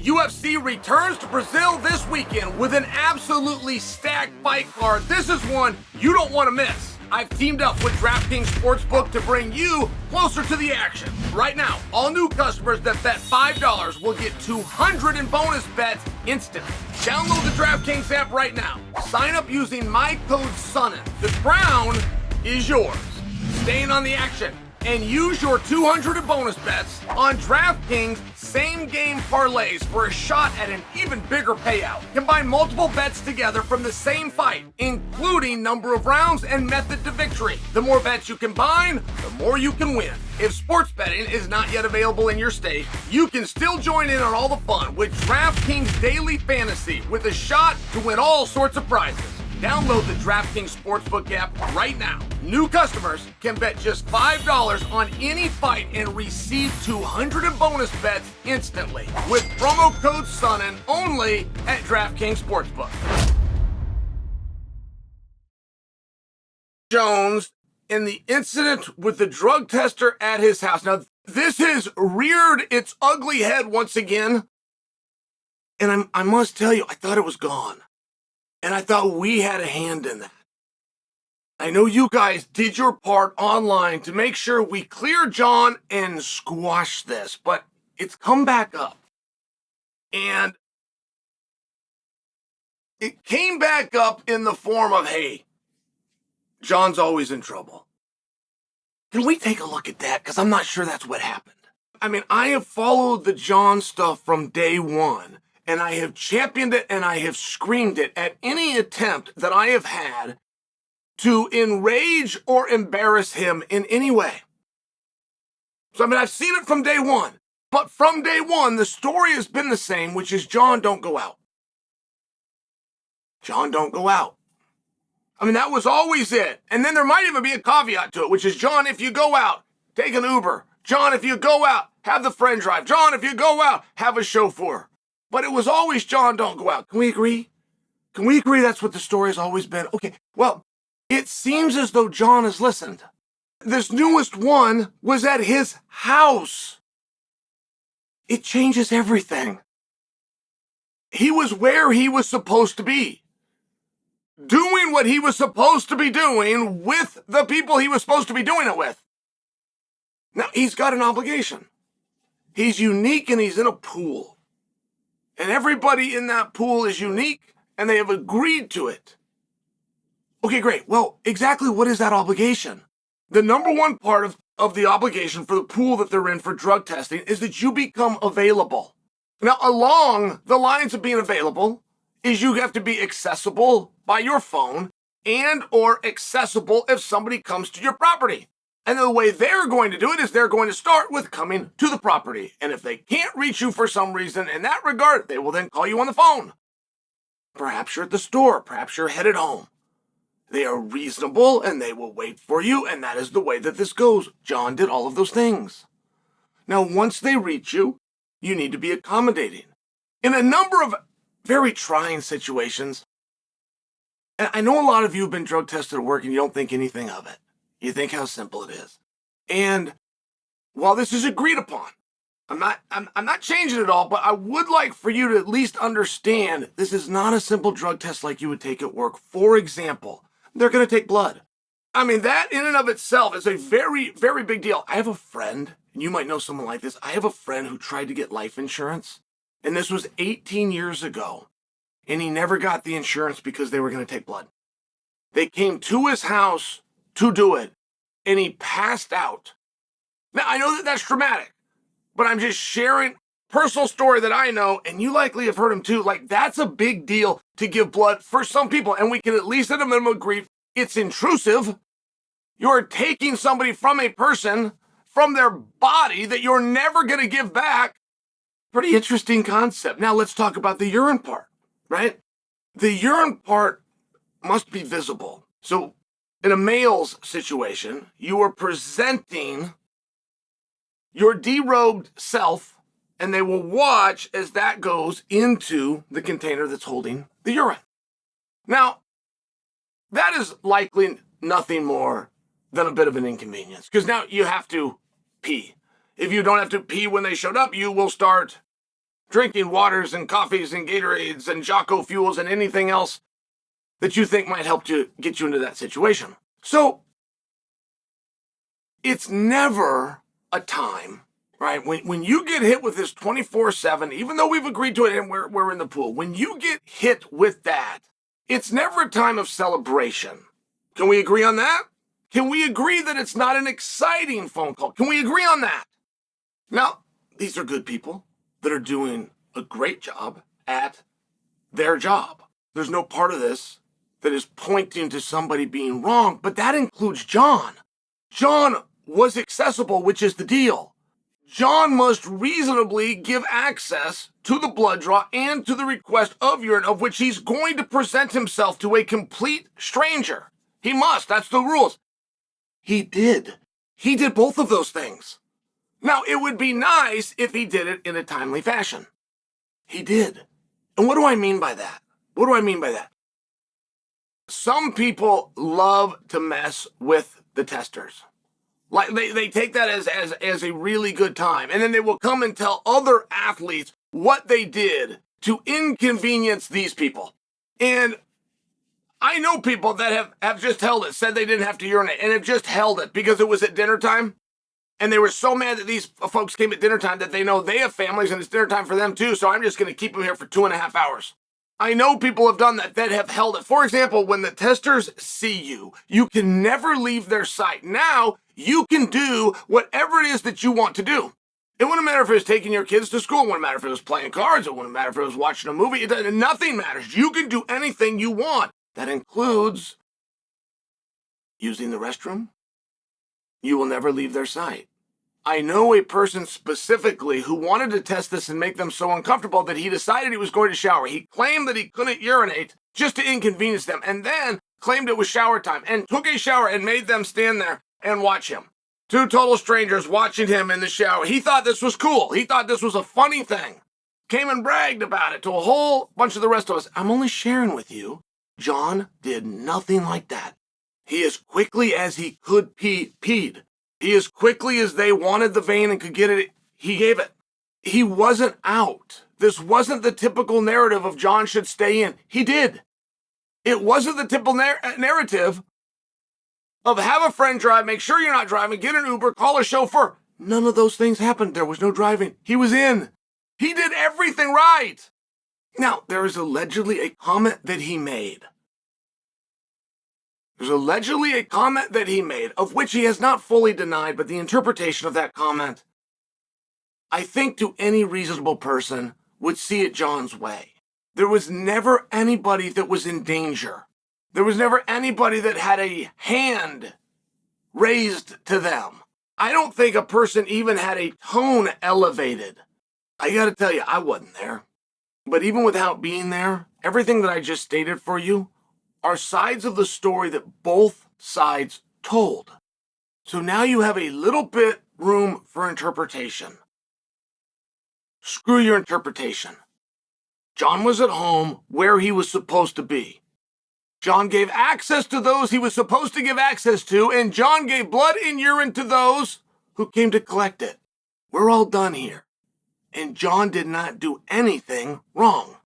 UFC returns to Brazil this weekend with an absolutely stacked fight card. This is one you don't want to miss. I've teamed up with DraftKings Sportsbook to bring you closer to the action. Right now, all new customers that bet $5 will get $200 in bonus bets instantly. Download the DraftKings app right now. Sign up using my code Sonnen. The crown is yours. Staying on the action and use your $200 in bonus bets on DraftKings same-game parlays for a shot at an even bigger payout. Combine multiple bets together from the same fight, including number of rounds and method to victory. The more bets you combine, the more you can win. If sports betting is not yet available in your state, you can still join in on all the fun with DraftKings Daily Fantasy with a shot to win all sorts of prizes. Download the DraftKings Sportsbook app right now. New customers can bet just $5 on any fight and receive $200 in bonus bets instantly with promo code Sonnen only at DraftKings Sportsbook. Jones in the incident with the drug tester at his house. Now, this has reared its ugly head once again. And I must tell you, I thought it was gone. And I thought we had a hand in that. I know you guys did your part online to make sure we clear Jon and squash this, but it's come back up. And it came back up in the form of, hey, Jon's always in trouble. Can we take a look at that? Because I'm not sure that's what happened. I mean, I have followed the Jon stuff from day one. And I have championed it and I have screamed it at any attempt that I have had to enrage or embarrass him in any way. So, I mean, I've seen it from day one. But from day one, the story has been the same, which is Jon, don't go out. Jon, don't go out. I mean, that was always it. And then there might even be a caveat to it, which is, Jon, if you go out, take an Uber. Jon, if you go out, have the friend drive. Jon, if you go out, have a chauffeur. But it was always, Jon, don't go out. Can we agree? Can we agree that's what the story has always been? Okay, well, it seems as though Jon has listened. This newest one was at his house. It changes everything. He was where he was supposed to be, doing what he was supposed to be doing with the people he was supposed to be doing it with. Now, he's got an obligation. He's unique and he's in a pool. And everybody in that pool is unique, and they have agreed to it. Okay, great. Well, exactly what is that obligation? The number one part of the obligation for the pool that they're in for drug testing is that you become available. Now, along the lines of being available is you have to be accessible by your phone and or accessible if somebody comes to your property. And the way they're going to do it is they're going to start with coming to the property. And if they can't reach you for some reason in that regard, they will then call you on the phone. Perhaps you're at the store. Perhaps you're headed home. They are reasonable and they will wait for you. And that is the way that this goes. Jon did all of those things. Now, once they reach you, you need to be accommodating. In a number of very trying situations, and I know a lot of you have been drug tested at work and you don't think anything of it. You think how simple it is. And while this is agreed upon, I'm not changing it all, but I would like for you to at least understand this is not a simple drug test like you would take at work. For example, they're going to take blood. I mean, that in and of itself is a very, very big deal. I have a friend, and you might know someone like this. I have a friend who tried to get life insurance, and this was 18 years ago, and he never got the insurance because they were going to take blood. They came to his house to do it, and he passed out. Now, I know that that's dramatic, but I'm just sharing personal story that I know, and you likely have heard him too. Like, that's a big deal to give blood for some people, and we can at least at a minimum agree it's intrusive. You're taking somebody from a person, from their body that you're never going to give back. Pretty interesting concept. Now, let's talk about the urine part, right? The urine part must be visible. So, in a male's situation, you are presenting your derobed self, and they will watch as that goes into the container that's holding the urine. Now, that is likely nothing more than a bit of an inconvenience, because now you have to pee. If you don't have to pee when they showed up, you will start drinking waters and coffees and Gatorades and Jocko Fuels and anything else that you think might help to get you into that situation. So it's never a time, right? When you get hit with this 24/7, even though we've agreed to it and we're in the pool, when you get hit with that, it's never a time of celebration. Can we agree on that? Can we agree that it's not an exciting phone call? Can we agree on that? Now, these are good people that are doing a great job at their job. There's no part of this that is pointing to somebody being wrong, but that includes Jon. Jon was accessible, which is the deal. Jon must reasonably give access to the blood draw and to the request of urine, of which he's going to present himself to a complete stranger. He must. That's the rules. He did. He did both of those things. Now, it would be nice if he did it in a timely fashion. He did. And what do I mean by that? What do I mean by that? Some people love to mess with the testers. Like they take that as a really good time. And then they will come and tell other athletes what they did to inconvenience these people. And I know people that have just held it, said they didn't have to urinate, and have just held it because it was at dinner time. And they were so mad that these folks came at dinner time that they know they have families and it's dinner time for them too. So I'm just going to keep them here for 2.5 hours. I know people have done that have held it. For example, when the testers see you, you can never leave their sight. Now you can do whatever it is that you want to do. It wouldn't matter if it was taking your kids to school. It wouldn't matter if it was playing cards. It wouldn't matter if it was watching a movie. Nothing matters. You can do anything you want. That includes using the restroom. You will never leave their sight. I know a person specifically who wanted to test this and make them so uncomfortable that he decided he was going to shower. He claimed that he couldn't urinate just to inconvenience them, and then claimed it was shower time and took a shower and made them stand there and watch him. Two total strangers watching him in the shower. He thought this was cool. He thought this was a funny thing. Came and bragged about it to a whole bunch of the rest of us. I'm only sharing with you. Jon did nothing like that. He, as quickly as he could peed. He, as quickly as they wanted the vein and could get it, he gave it. He wasn't out. This wasn't the typical narrative of Jon should stay in. He did. It wasn't the typical narrative of have a friend drive, make sure you're not driving, get an Uber, call a chauffeur. None of those things happened. There was no driving. He was in. He did everything right. Now, there is allegedly a comment that he made. There's allegedly a comment that he made, of which he has not fully denied, but the interpretation of that comment, I think to any reasonable person, would see it Jon's way. There was never anybody that was in danger. There was never anybody that had a hand raised to them. I don't think a person even had a tone elevated. I gotta tell you, I wasn't there. But even without being there, everything that I just stated for you are sides of the story that both sides told. So now you have a little bit room for interpretation. Screw your interpretation. Jon was at home where he was supposed to be. Jon gave access to those he was supposed to give access to, and Jon gave blood and urine to those who came to collect it. We're all done here. And Jon did not do anything wrong.